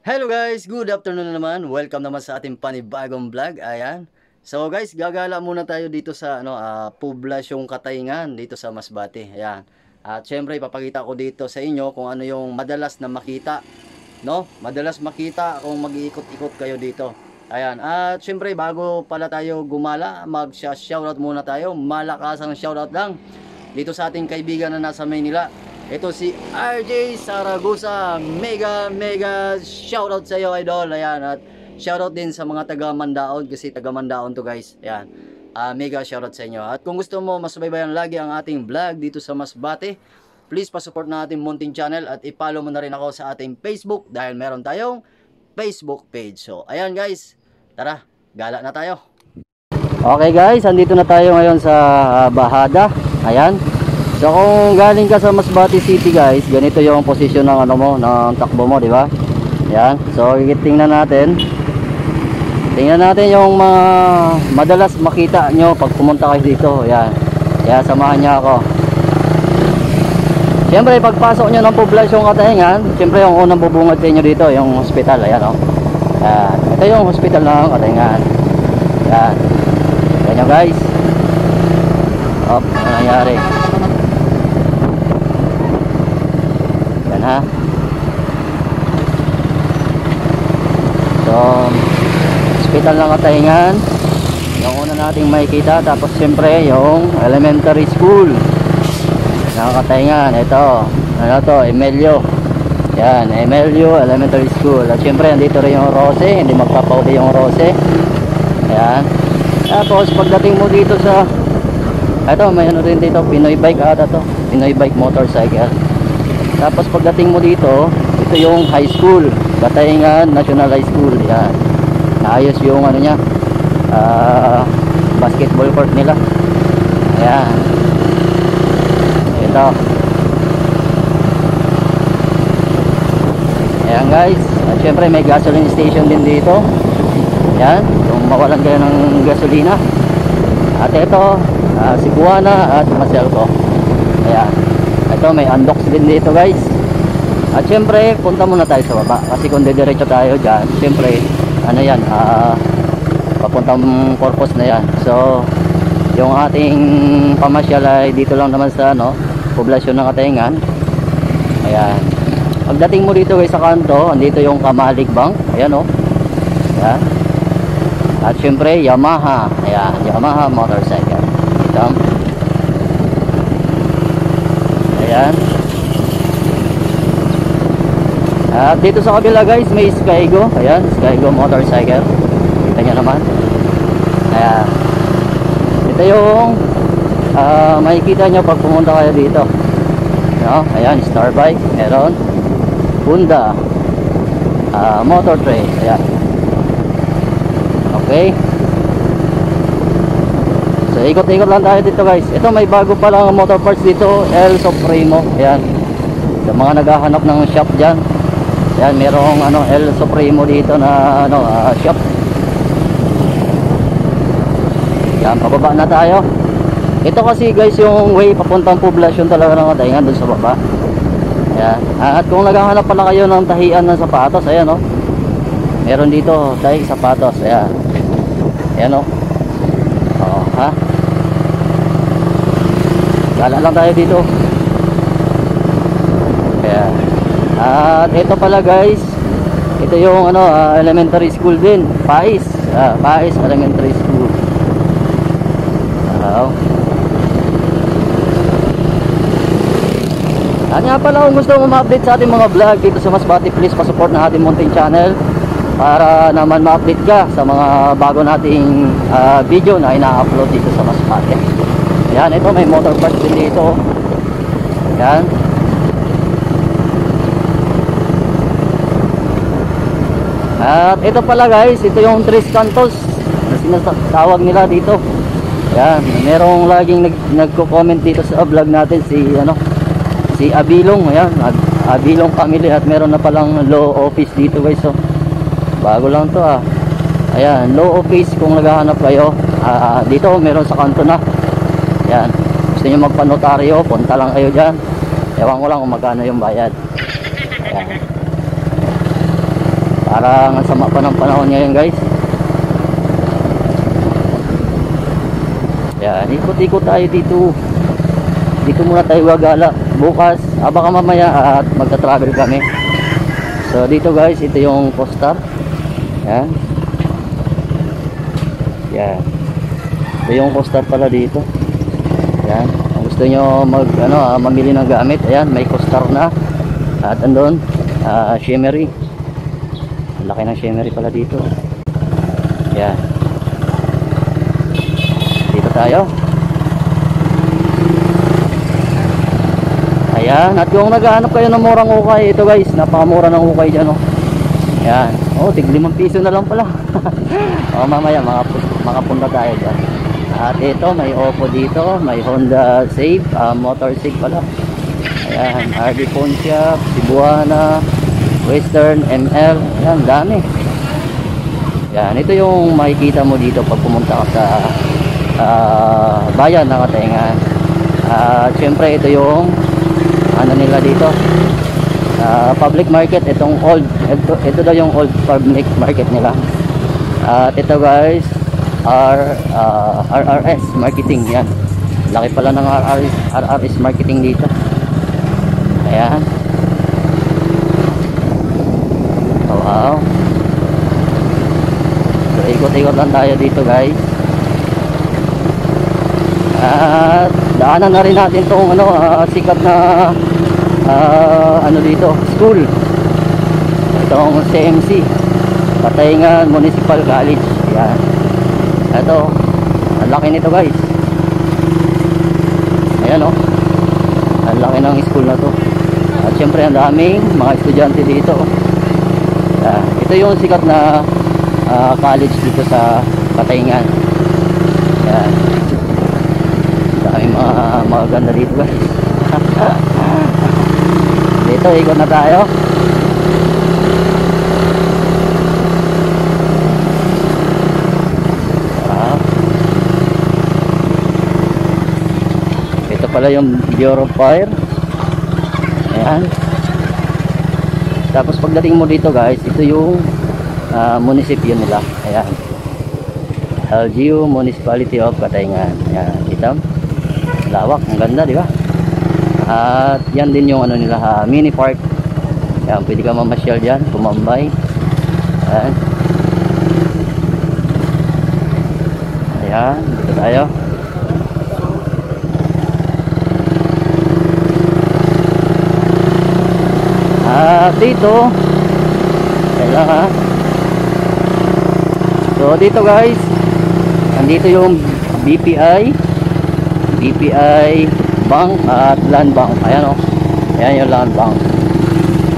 Hello guys, good afternoon naman. Welcome naman sa ating panibagong vlog. Ayan. So guys, gagala muna tayo dito sa Poblasyong Katayngan dito sa Masbate. Ayan. At syempre ipapakita ko dito sa inyo kung ano yung madalas na makita, no? Madalas makita kung mag-iikot-ikot kayo dito. Ayan. At syempre bago pala tayo gumala, mag-shoutout muna tayo. Malakasang shoutout lang dito sa ating kaibigan na nasa Maynila. Ito si RJ Saragosa. Mega shoutout sa iyo, idol. Ayan, at shoutout din sa mga taga Mandaon kasi taga Mandaon to, guys. Ayan. Mega shoutout sa inyo. At kung gusto mo masubaybayan lagi ang ating vlog dito sa Masbate, please pa-support na ating munting channel at i-follow mo na rin ako sa ating Facebook dahil meron tayong Facebook page. So, ayan guys. Tara, gala na tayo. Okay guys, andito na tayo ngayon sa Bahada. Ayan. So kung galing ka sa Masbate City guys, ganito yung posisyon ng ng takbo mo, di ba? Yan. So tingnan natin. Tingnan natin yung mga madalas makita nyo pag pumunta kayo dito. Yan. Kaya samahan niyo ako. Siyempre pagpasok nyo ng Poblasyong Katayngan, siyempre yung unang bubungad sa inyo dito, yung hospital. Ayan o. Yan. Ito yung hospital ng Katayngan. Yan. Yan nyo guys. Ano nangyari? Ha? So hospital ng Katayngan yung una nating makikita, tapos siyempre yung elementary school ng Katayngan. Ito Emelio. Yan, Emelio Elementary School. At siyempre andito rin yung Rose, hindi magpapauli yung Rose. Yan. Tapos pagdating mo dito sa may ano rin dito, Pinoy Bike ata to, Pinoy Bike Motorcycle. Tapos pagdating mo dito, ito yung high school, Katayngan National High School. Yan. Naayos yung niya, basketball court nila. Ayan. Ito. Ayan guys. At syempre may gasoline station din dito. Yan. Kung mawalan kayo ng gasolina. At ito, Cebuana at Maselco. Ayan. Ito may unbox din dito guys. At syempre punta muna tayo sa baba kasi kung didiretso tayo dyan, syempre yan, papuntang Corpus na yan. So yung ating pamasyal ay dito lang naman sa Poblasyon ng Katayngan. Ayan. Pagdating mo dito guys sa kanto, andito yung Kamalig Bank. Ayan o. Ayan. At syempre Yamaha. Ayan, Yamaha motorcycle. Ito. Ayan. At dito sa kabila guys may Skygo. Ayan, Skygo motorcycle. Kita nyo naman. Ayan. Ito yung makikita nyo pag pumunta kayo dito. Ayan, Star Bike. Meron Honda Motor Trade. Ayan. Okay. So ikot-ikot lang tayo dito guys. Ito may bago pa lang motor parts dito, El Supremo. Ayan. Sa mga naghahanap ng shop dyan, ayan, merong El Supremo dito na shop. Ayan, pababa na tayo. Ito kasi guys yung way papuntang Poblasyon talaga ng Katayngan, dun sa baba. Ayan. At kung naghahanap pala kayo ng tahian ng sapatos, ayan meron dito tahi sapatos. Ayan. Ayan ha? Gala lang tayo dito. Kaya at ito pala guys, ito yung elementary school din, Pais. Pais Elementary School. Nga pala, kung gusto mo ma-update sa ating mga vlog dito sa Masbate, please pa-support na ating munting channel para naman ma-update ka sa mga bago nating video na ina-upload dito sa Masbate. Yan, ito may motor parts din dito. Yan. At ito pala guys, ito yung Tres Cantos na sinatawag nila dito. Yan, merong laging nagko-comment dito sa vlog natin si Abilong. Ayan, Abilong family. At meron na palang law office dito guys. So bago lang to Ayan, law office kung naghahanap kayo. Dito meron sa kanto na. Yan, gusto nyo magpanotaryo, punta lang kayo dyan. Ewan ko lang kung magkano yung bayad. Ayan. Parang ang sama pa ng panahon ngayon guys. Yan, ikot-ikot tayo dito. Dito muna tayo gagala. Bukas, baka mamaya at magta-travel kami. So dito guys, ito yung poster. Yan. Yan. Ito yung poster pala dito. Yan. Kung gusto nyo mamili ng gamit, ayan, may poster na. At andun, shimmery. Ang laki ng shimmery pala dito. Yan. Dito tayo. Ayan, at kung naghahanap kayo ng murang ukay, ito guys, napakamura ng ukay dyan, oh. Ayan, oh, tig 5 piso na lang pala. O, mamaya, makapunta tayo dyan. At ito, may Oppo dito, may Honda Save, Motor Sig pala. Ayan, RD Phone Shop, Cebuana, Western, ML, ayan, dami. Ayan, ito yung makikita mo dito pag pumunta ka sa bayan ng Katayngan. Siyempre, ito yung ano nila dito, public market. Itong old, ito daw yung old public market nila. At ito guys, RRS marketing. Yan, laki pala ng RRS marketing dito. Ayan, oh, wow. So ikot-ikot lang tayo dito guys. At daanan na rin natin itong sikat na dito, school. Itong CMC, Katayngan Municipal College. Yan. Ito, ang laki nito guys. Ayan, oh, ang laki ng school na to. At syempre ang daming mga estudyante dito. Yan. Ito yung sikat na college dito sa Katayngan. Yan. Daming mga ganda dito guys. Dito, ikot na tayo. Ito pala yung Bureau of Fire. Ayan. Tapos pagdating mo dito guys, ito yung munisipyo nila. Ayan, LGU Municipality of Katayngan. Ayan, ito lawak, ang ganda, di ba? At yan din yung nila, mini park. Yan, pwede ka mamasyal dyan, tumambay. Ayan. Ayan, dito tayo. At dito, ayan ha. So dito guys, nandito yung BPI Bank at Land Bank. Ayan, oh. Ayan yung Land Bank.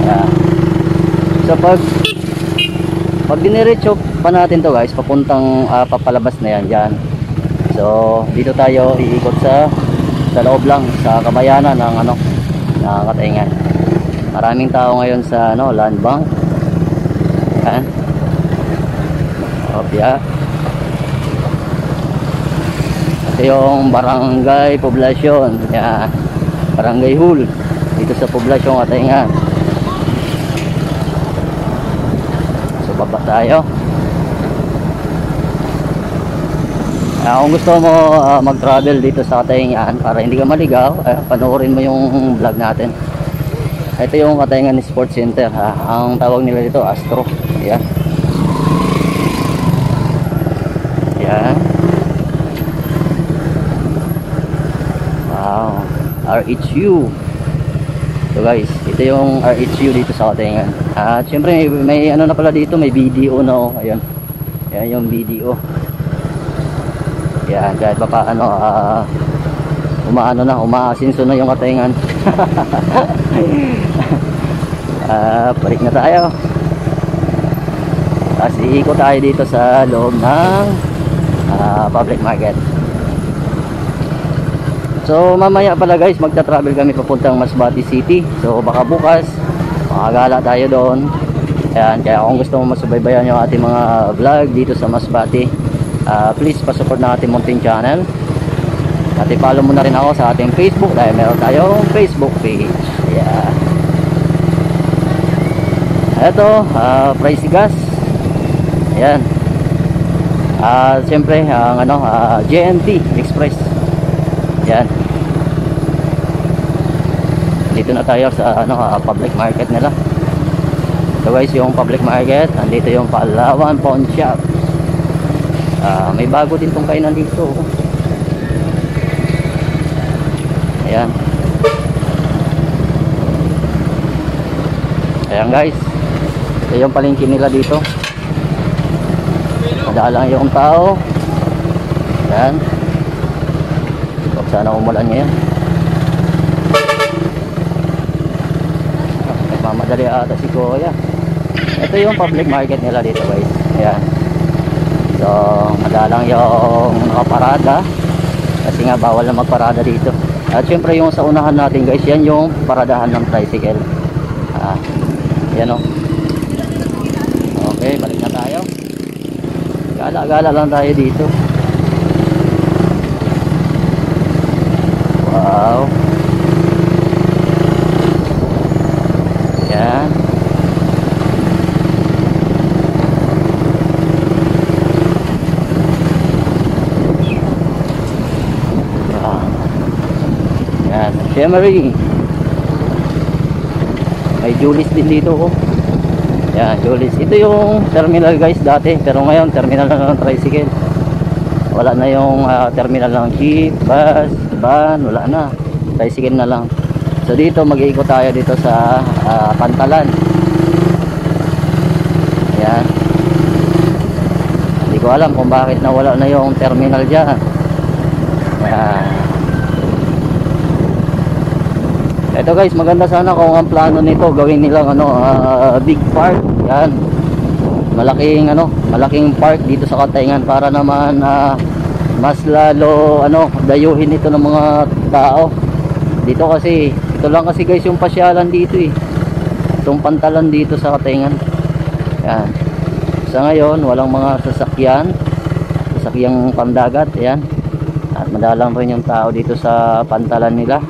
Ayan. So pag diniretso pa natin to guys, papuntang papalabas na yan dyan. So dito tayo iikot sa loob lang, sa kabayanan ng ng Katayngan. Maraming tao ngayon sa Land Bank. Ayan. Opya. Ito yung barangay poblasyon. Yan. Barangay Hall dito sa poblasyon Katayngan. So baba tayo. Kung gusto mo mag-travel dito sa Katayngan para hindi ka maligaw, panoorin mo yung vlog natin. Ito yung Katayngan Sports Center. Ang tawag nila dito, Astro. Yan. Yan. Wow, RHU. So guys, ito yung RHU dito sa Katayngan. At syempre may na pala dito, may video na, oh. Ayun. Yan yung video. Yan, kahit pa paano umaasinso na yung Katayngan. Balik na tayo. Tapos iikot tayo dito sa loob ng public market. So mamaya pala guys, magta-travel kami papuntang Masbate City. So baka bukas makagala tayo doon. Ayan, kaya kung gusto mo masubaybayan yung ating mga vlog dito sa Masbate, please pa-support ng ating munting channel. At i-follow mo na rin ako sa ating Facebook dahil meron tayong Facebook page. Yeah. Ito, price gas. Ayan. Siyempre ang ano, JNT Express. Ayan. Dito na tayo sa ano, public market nila. So guys, yung public market, andito yung Palawan Pawn Shop. May bago din tong kainan dito. Ayan. Ayan guys, ito yung palengke nila dito. Madalang yung tao. Ayan. Huwag sana umulan ngayon. Nagmamadali ata si Kuya. Ito yung public market nila dito guys. Ayan. So madalang yung nakaparada, kasi nga bawal na magparada dito. At syempre yung sa unahan natin guys, yan yung paradahan ng tricycle. Yan o. Okay, balik na tayo. Gala-gala lang tayo dito. Wow. Yan. Yan, Shemery. May Julis din dito oh. Yan, Julis. Ito yung terminal guys dati, pero ngayon terminal na ng tricycle. Wala na yung terminal ng jeep, bus, van, wala na. Tricycle na lang. So dito mag-iikot tayo dito sa Pantalan. Yan. Hindi ko alam kung bakit nawala na yung terminal dyan. Yan. Ito guys, maganda sana kung ang plano nito gawin nilang ano, big park. Yan. Malaking park dito sa Katayngan para naman mas lalo dayuhin ito ng mga tao. Dito kasi, ito lang kasi guys yung pasyalan dito eh. Itong Pantalan dito sa Katayngan. Yan. Sa ngayon, walang mga sasakyang pandagat. Yan. At madalang rin yung tao dito sa Pantalan nila.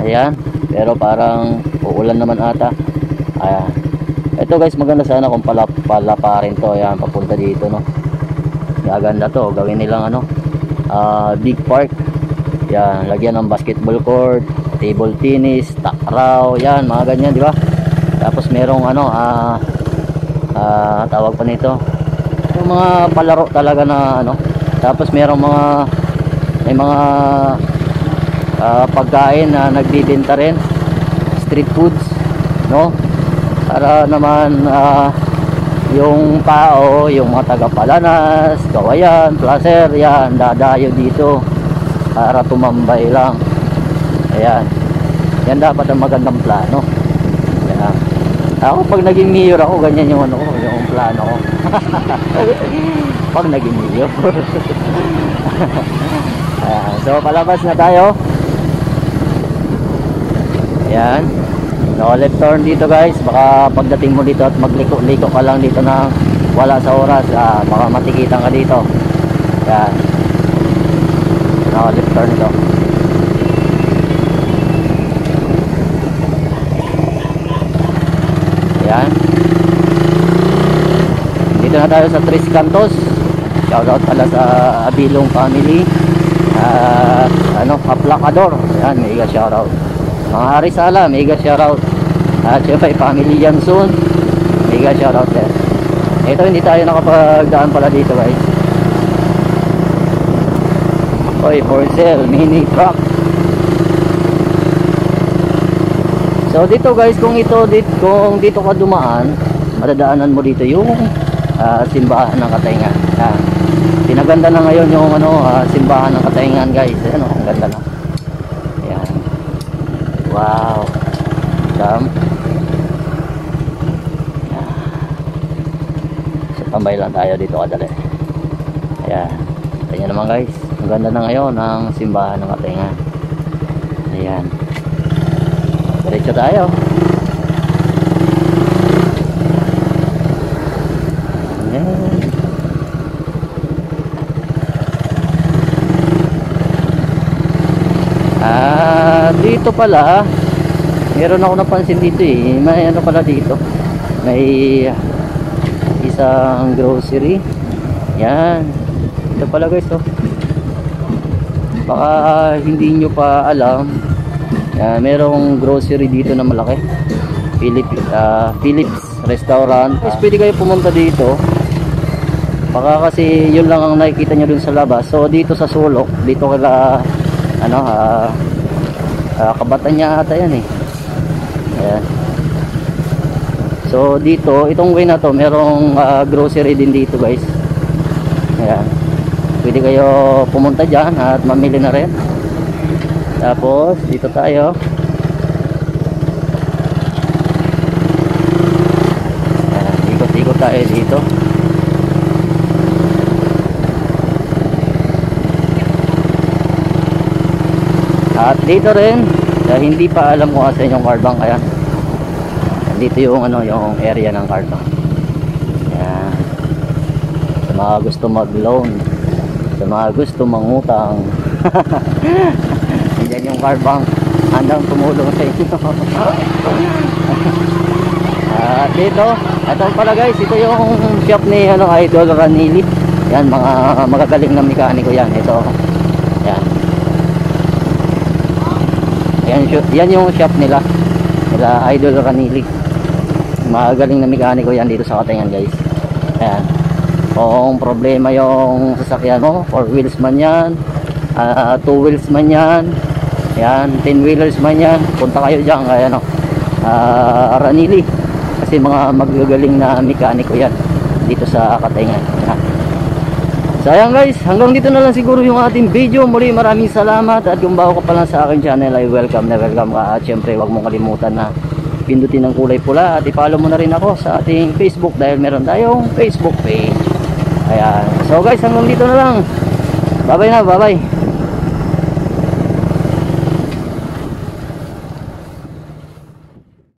Ayan, pero parang uulan naman ata. Ayan. Ito guys, maganda sana kung palaparin to. Ayan, papunta dito no. Gaganda to, gawin nilang big park. Yan, lagyan ng basketball court, table tennis, takraw, yan, mga ganyan, di ba? Tapos merong tawag pa nito, yung mga palaro talaga na tapos merong may mga pagkain na nagbibenta rin, street foods, no? Para naman yung tao, yung mga taga Palanas, Kawayan, Placer, yan, dadayo dito para tumambay lang. Ayan, yan dapat ang magandang plano. Ayan. Ako pag naging mayor ako, ganyan yung yung plano ko. Pag naging mayor. Ayan, so palabas na tayo. Ayan. No left turn dito guys. Baka pagdating mo dito at magliko-liko ka lang dito na wala sa oras, baka matikitan ka dito. Ayan. No left turn ito. Ayan. Dito na tayo sa Tres Cantos. Shoutout pala sa Abilong family. Aplacador. Ayan, mega shoutout. Mga Harisala, mega shoutout. At syempre family Jansun, mega shoutout din. Ito hindi tayo nakapagdaan pala dito guys. Oy, for sale mini truck. So dito guys, kung dito ka dumaan, madadaanan mo dito yung simbahan ng Katayngan. Pinaganda na ngayon yung simbahan ng Katayngan guys. Ayan, ang ganda na. Ayan. Wow. Dam. So tambay lang tayo dito kadali. Ayan. Tingnan naman guys. Ang ganda na ngayon ang simbahan ng Katayngan. Ayan. Diretso tayo. Ayan. Dito pala meron ako napansin dito may pala dito, may isang grocery. Yan. Ito pala guys, oh. Baka hindi nyo pa alam. Yan, merong grocery dito na malaki. Philips Restaurant. Guys, pwede kayo pumunta dito. Baka kasi yun lang ang nakikita nyo dun sa labas. So dito sa sulok, dito kala ano, Kabatanya ata yan eh. Ayan. So dito, itong way na to, merong grocery din dito guys. Ayan. Pwede kayo pumunta dyan at mamili na rin. Tapos dito tayo. Ayan, ikot-ikot tayo dito. At dito rin, hindi pa alam kung asan yung car bank. Ayan. Dito yung ano, yung area ng car bank. Ayan. Sa mga gusto mag-loan, sa mga gusto mangutang. Diyan yung car bank, handang tumulong sa inyo. At dito, ito pala guys, ito yung shop ni ano, Idol Ranili. Yan, mga magagaling na mekaniko yan. Ito. Yan. Yan yung shop nila Idol Ranili. Magagaling na mekaniko yan dito sa Katayngan guys. Ayan. Kung problema yung sasakyan mo, 4 wheels man yan, 2 wheels man yan, yan, 10 wheelers man yan, punta kayo dyan kaya no, Ranili. Kasi mga magagaling na mekaniko yan dito sa Katayngan. Ayan. So ayan guys, hanggang dito na lang siguro yung ating video. Muli maraming salamat. At kung bago ka pa lang sa aking channel ay welcome na welcome ka. At syempre huwag mong kalimutan na pindutin ang kulay pula. At i-follow mo na rin ako sa ating Facebook dahil meron tayong Facebook page. Ayan. So guys, hanggang dito na lang. Bye bye na, bye bye.